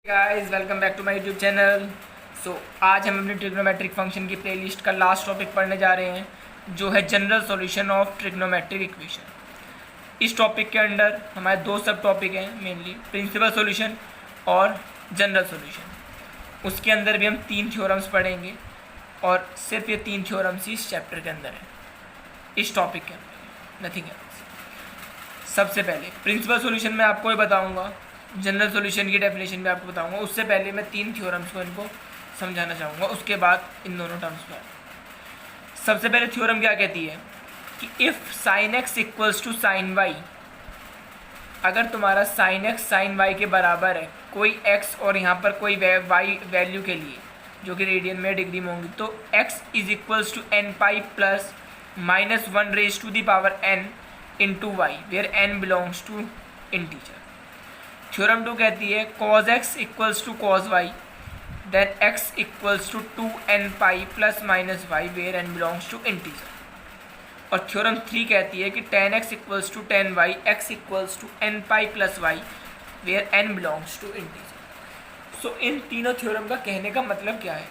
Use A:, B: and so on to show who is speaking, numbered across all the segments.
A: Guys welcome back to my YouTube channel. आज हम अपनी ट्रिग्नोमेट्रिक फंक्शन की प्लेलिस्ट का लास्ट टॉपिक पढ़ने जा रहे हैं जो है general solution of trigonometric equation. इस टॉपिक के अंडर हमारे दो सब टॉपिक हैं, मेनली प्रिंसिपल सॉल्यूशन और जनरल सॉल्यूशन। उसके अंदर भी हम 3 थ्योरम्स पढ़ेंगे और सिर्फ ये 3 थ्योरम्स ही इस चैप्टर के अंदर है, इस टॉपिक के अंदर, नथिंग एल्स। सबसे पहले प्रिंसिपल सॉल्यूशन में आपको ये बताऊँगा, जनरल सॉल्यूशन की डेफिनेशन भी आपको बताऊंगा। उससे पहले मैं 3 थ्योरम्स को इनको समझाना चाहूँगा, उसके बाद इन दोनों टर्म्स पर। सबसे पहले थ्योरम क्या कहती है कि if sine x equals to sine y, अगर तुम्हारा साइन एक्स साइन वाई के बराबर है, कोई एक्स और यहाँ पर कोई वाई वैल्यू के लिए जो कि रेडियन में डिग्री में होंगी, तो x is equals to n pi plus minus 1 raise to the power n into y, where n belongs to integer. Theorem 2 कहती है cos x equals to cos y, then x equals to 2n pi plus minus y, where n belongs to integer. और theorem 3 कहती है कि tan x equals to tan y, x equals to n pi plus y, where n belongs to integer. So इन तीनों theorem का कहने का मतलब क्या है?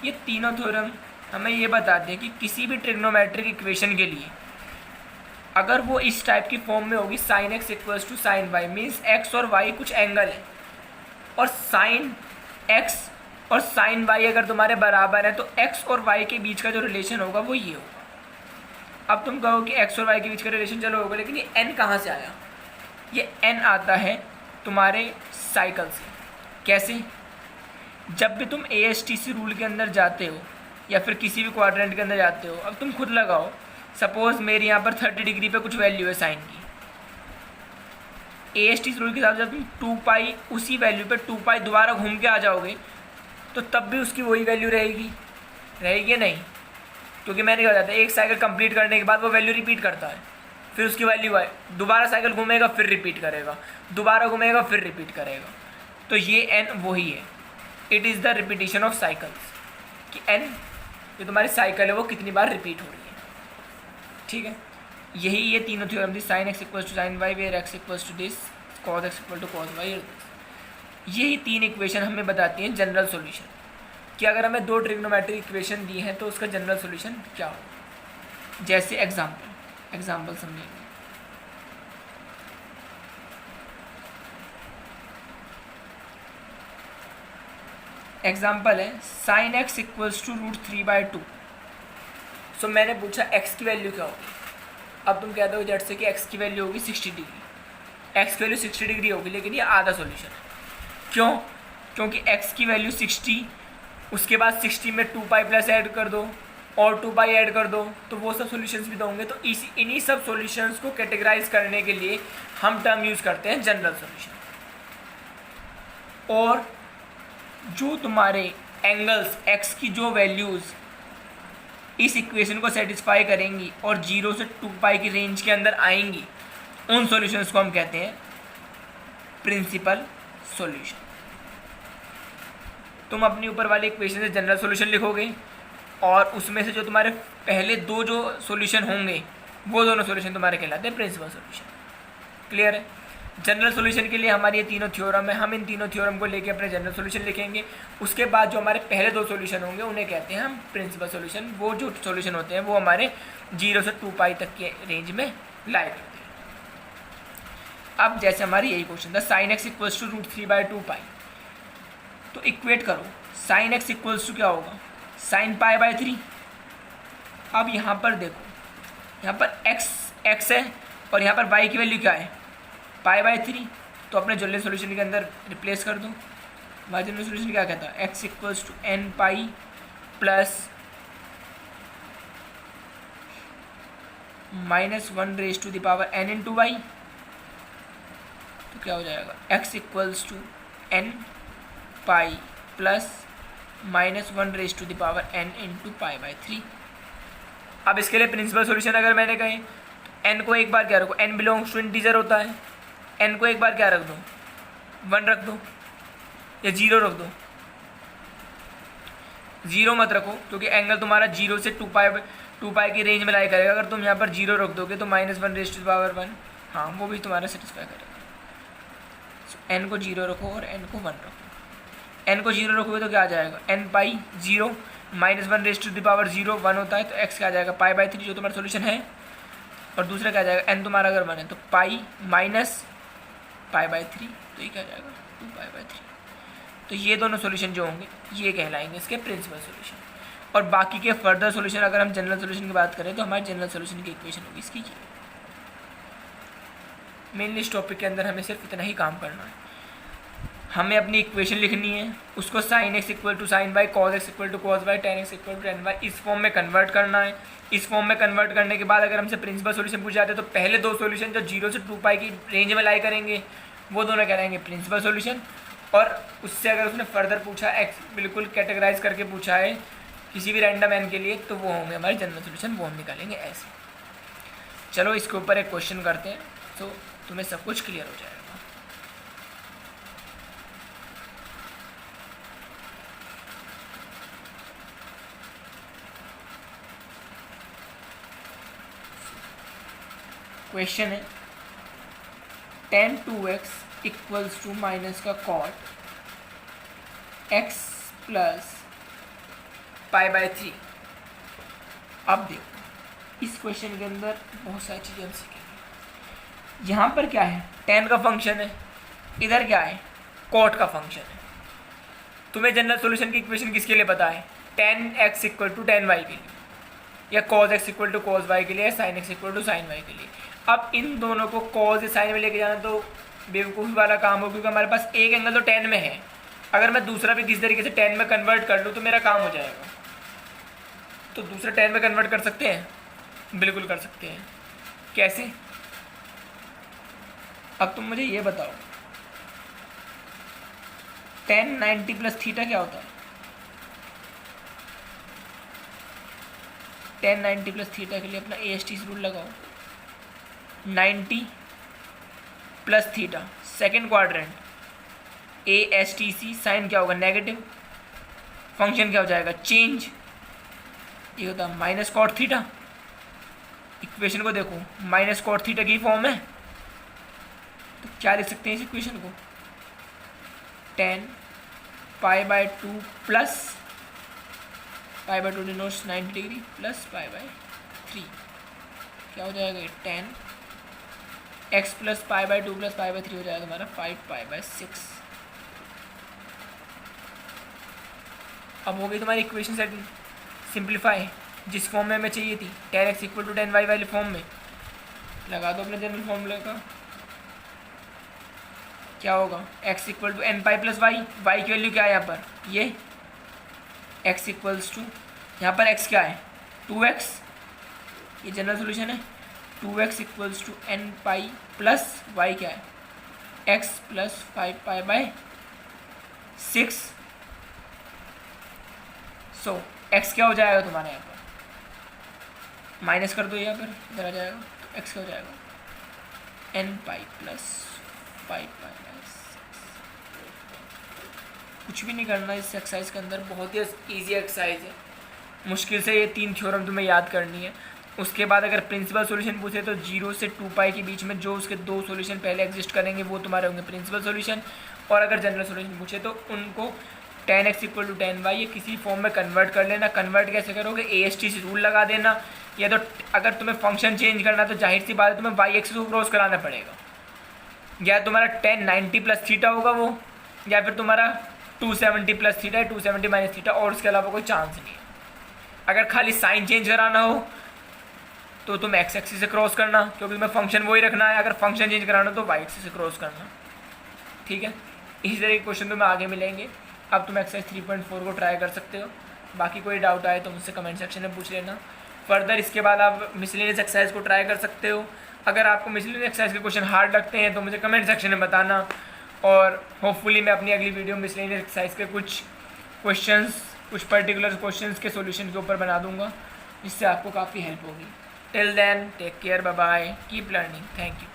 A: ये तीनों थ्योरम हमें ये बताते हैं कि किसी भी ट्रिग्नोमेट्रिक इक्वेशन के लिए अगर वो इस टाइप की फॉर्म में होगी, sine x equals to sine y, means x और वाई कुछ एंगल है, और साइन एक्स और साइन वाई अगर तुम्हारे बराबर है तो एक्स और वाई के बीच का जो रिलेशन होगा वो ये होगा। अब तुम कहो कि एक्स और वाई के बीच का रिलेशन चलो होगा, लेकिन ये एन कहाँ से आया? ये एन आता है तुम्हारे साइकिल से। कैसे? जब भी तुम ASTC रूल के अंदर जाते हो या फिर किसी भी क्वाड्रेंट के अंदर जाते हो, अब तुम खुद लगाओ, सपोज मेरी यहाँ पर 30 डिग्री पे कुछ वैल्यू है साइन की, ASTC रूल के हिसाब से जब तुम 2 पाई उसी वैल्यू पे 2 पाई दोबारा घूम के आ जाओगे तो तब भी उसकी वही वैल्यू रहेगी या नहीं? क्योंकि मैंने क्या जाता है, एक साइकिल कंप्लीट करने के बाद वो वैल्यू रिपीट करता है, फिर उसकी वैल्यू है, दोबारा साइकिल घूमेगा फिर रिपीट करेगा, दोबारा घूमेगा फिर रिपीट करेगा। तो ये एन वही है, it is the repetition of cycles, कि एन जो तुम्हारी साइकिल है वो कितनी बार रिपीट हो रही है। ठीक है, यही ये तीनों थ्योरम थी, sine x equals to sine y, where x equals to this, cos x equal to cos y. यही 3 इक्वेशन हमें बताती हैं जनरल सॉल्यूशन, कि अगर हमें 2 ट्रिग्नोमेट्रिक इक्वेशन दी हैं तो उसका जनरल सॉल्यूशन क्या हो। जैसे एग्जाम्पल समझेंगे। एग्जाम्पल है साइन एक्स इक्वल्स टू √3/2। सो मैंने पूछा x की वैल्यू क्या होगी। अब तुम कहते हो जट से कि x की वैल्यू होगी 60 डिग्री, x की वैल्यू 60 डिग्री होगी, लेकिन ये आधा सॉल्यूशन है। क्यों? क्योंकि x की वैल्यू 60, उसके बाद 60 में 2 पाई प्लस ऐड कर दो और 2 पाई ऐड कर दो, तो वो सब सॉल्यूशंस भी दोगे। तो इन्हीं सब सॉल्यूशंस को कैटेगराइज करने के लिए हम टर्म यूज़ करते हैं जनरल सॉल्यूशन। और जो तुम्हारे एंगल्स x की जो वैल्यूज़ इस इक्वेशन को सेटिस्फाई करेंगी और 0 से 2 पाई की रेंज के अंदर आएंगी, उन सॉल्यूशंस को हम कहते हैं प्रिंसिपल सॉल्यूशन। तुम अपनी ऊपर वाली इक्वेशन से जनरल सॉल्यूशन लिखोगे और उसमें से जो तुम्हारे पहले 2 जो सॉल्यूशन होंगे वो दोनों सॉल्यूशन तुम्हारे कहलाते हैं प्रिंसिपल सॉल्यूशन। क्लियर है? जनरल सॉल्यूशन के लिए हमारी ये तीनों थ्योरम है, हम इन तीनों थ्योरम को लेके अपने जनरल सॉल्यूशन लिखेंगे। उसके बाद जो हमारे पहले 2 सॉल्यूशन होंगे उन्हें कहते हैं हम प्रिंसिपल सॉल्यूशन। वो जो सॉल्यूशन होते हैं वो हमारे 0 से 2 पाई तक के रेंज में लाई करते हैं। अब जैसे हमारी यही क्वेश्चन था, साइन एक्स इक्वल्स टू √3/2 पाई, तो इक्वेट करो, साइन एक्स इक्वल्स टू क्या होगा, साइन पाई/3। अब यहाँ पर देखो, यहाँ पर एक्स है और यहाँ पर वाई की वैल्यू क्या है, पाई/3, तो अपने जनरल सॉल्यूशन के अंदर रिप्लेस कर दो। हमारा जनरल सॉल्यूशन क्या कहता है, x equals to n pi plus minus 1 raise to the power n into Y. तो क्या हो जाएगा, x equals to n pi plus minus 1 raise to the power n into पाई/3। अब इसके लिए प्रिंसिपल सॉल्यूशन अगर मैंने कहे, n को एक बार क्या रखो, n बिलोंग्स टू इंटीजर होता है, n को एक बार क्या रख दो, 1 रख दो या 0 रख दो। 0 मत रखो क्योंकि एंगल तुम्हारा 0 से 2 पाई की रेंज में लाई करेगा। अगर तुम यहाँ पर 0 रख दोगे तो -1 रेज टू द पावर 1, हाँ वो भी तुम्हारा सेटिस्फाई करेगा। एन को 0 रखो और एन को 1 रखो। एन को 0 रखोगे तो क्या आ जाएगा, n pi 0 -1 raise to the power 0 1 होता है, तो एक्स क्या आ जाएगा π/3 जो तुम्हारा सोल्यूशन है। और दूसरा क्या आ जाएगा, एन तुम्हारा अगर 1 है तो पाई माइनस π/3, तो ये क्या आ जाएगा 2π/3। तो ये दोनों सोल्यूशन जो होंगे ये कहलाएंगे इसके प्रिंसिपल सोल्यूशन। और बाकी के फर्दर सोल्यूशन अगर हम जनरल सोल्यूशन की बात करें तो हमारे जनरल सोल्यूशन की इक्वेशन होगी इसकी ये। मेनली इस टॉपिक के अंदर हमें सिर्फ इतना ही काम करना है, हमें अपनी इक्वेशन लिखनी है, उसको sin x = sin y, cos x = cos y, tan x = tan y इस फॉर्म में कन्वर्ट करना है। इस फॉर्म में कन्वर्ट करने के बाद अगर हमसे प्रिंसिपल सोल्यूशन पूछ जाते हैं तो पहले दो सोल्यूशन जो 0 से 2π की रेंज में लाई करेंगे वो दोनों कहलाएंगे प्रिंसिपल सोल्यूशन। और उससे अगर उसने फर्दर पूछा एक्स बिल्कुल कैटेगराइज करके पूछा है किसी भी रैंडम एन के लिए तो वो होंगे हमारे जनरल सोल्यूशन, वो हम निकालेंगे ऐसे। चलो इसके ऊपर एक क्वेश्चन करते हैं तो तुम्हें सब कुछ क्लियर हो जाएगा। क्वेश्चन है tan 2x equals to minus का cot x प्लस π/3। अब देखो इस क्वेश्चन के अंदर बहुत सारी चीज़ें हम सीखेंगे। यहाँ पर क्या है, tan का फंक्शन है, इधर क्या है cot का फंक्शन है। तुम्हें जनरल सॉल्यूशन की इक्वेशन किसके लिए पता है, tan x = tan y के लिए, या cos x = cos y के लिए, या sin x = sin y के लिए। अब इन दोनों को cos या sin में लेके जाना तो बेवकूफ़ी वाला काम हो, क्योंकि हमारे पास एक एंगल तो tan में है, अगर मैं दूसरा भी किसी तरीके से tan में कन्वर्ट कर लूँ तो मेरा काम हो जाएगा। तो दूसरा tan में कन्वर्ट कर सकते हैं, बिल्कुल कर सकते हैं। कैसे, अब तुम मुझे ये बताओ tan 90 + थीटा क्या होता है। tan 90 + थीटा के लिए अपना AST रूल लगाओ, 90 + theta second quadrant ASTC, sine क्या होगा नेगेटिव, फंक्शन क्या हो जाएगा चेंज, ये होता है माइनस कॉट थीटा। इक्वेशन को देखो माइनस कॉट थीटा की फॉर्म है, तो क्या लिख सकते हैं इस इक्वेशन को, tan π/2 plus π/2 denotes 90 degree plus π/3 क्या हो जाएगा, tan x प्लस π/2 प्लस π/3 हो जाएगा हमारा 5π/6। अब हो गई तुम्हारी इक्वेशन सेट सिंप्लीफाई, जिस फॉर्म में हमें चाहिए थी tan x = tan y वाले फॉर्म में। लगा दो अपने जनरल फॉर्मूले का, क्या होगा x = nπ + y, y की वैल्यू क्या है यहाँ पर, ये x = यहाँ पर x क्या है 2x, ये जनरल सोल्यूशन है, 2x = nπ प्लस y क्या है x प्लस 5π/6। सो x क्या हो जाएगा तुम्हारे यहाँ पर, माइनस कर दो यहाँ पर, इधर आ जाएगा तो x क्या हो जाएगा nπ प्लस 5π/6। कुछ भी नहीं करना इस एक्सरसाइज के अंदर, बहुत ही इजी एक्सरसाइज है। मुश्किल से ये 3 थ्योरम तुम्हें याद करनी है। उसके बाद अगर प्रिंसिपल सॉल्यूशन पूछे तो 0 से 2π के बीच में जो उसके 2 सॉल्यूशन पहले एग्जिस्ट करेंगे वो तुम्हारे होंगे प्रिंसिपल सॉल्यूशन। और अगर जनरल सॉल्यूशन पूछे तो उनको tan x = tan y ये किसी फॉर्म में कन्वर्ट कर लेना। कन्वर्ट कैसे करोगे, AST रूल लगा देना, या तो अगर तुम्हें फंक्शन चेंज करना तो जाहिर सी बात है तुम्हें y एक्सिस को क्रॉस कराना पड़ेगा, या तुम्हारा tan 90 + थीटा होगा वो, या फिर तुम्हारा 270 + थीटा है, 270 - थीटा, और उसके अलावा कोई चांस नहीं है। अगर खाली साइन चेंज कराना हो तो तुम x एक्सिस से क्रॉस करना, क्योंकि तुम्हें फंक्शन वही रखना है। अगर फंक्शन चेंज कराना तो y एक्सिस से क्रॉस करना, ठीक है। इसी तरह के क्वेश्चन तुम्हें आगे मिलेंगे। अब तुम एक्सरसाइज 3.4 को ट्राई कर सकते हो। बाकी कोई डाउट आए तो मुझसे कमेंट सेक्शन में पूछ लेना। फर्दर इसके बाद आप मिसलेनियस एक्सरसाइज को ट्राई कर सकते हो। अगर आपको मिसलेनियस एक्सरसाइज के क्वेश्चन हार्ड लगते हैं तो मुझे कमेंट सेक्शन में बताना, और होपफुली मैं अपनी अगली वीडियो मिसलेनियस एक्सरसाइज के कुछ पर्टिकुलर क्वेश्चंस के सॉल्यूशन के ऊपर बना दूंगा, जिससे आपको काफ़ी हेल्प होगी। Till then take care, bye bye, keep learning, thank you.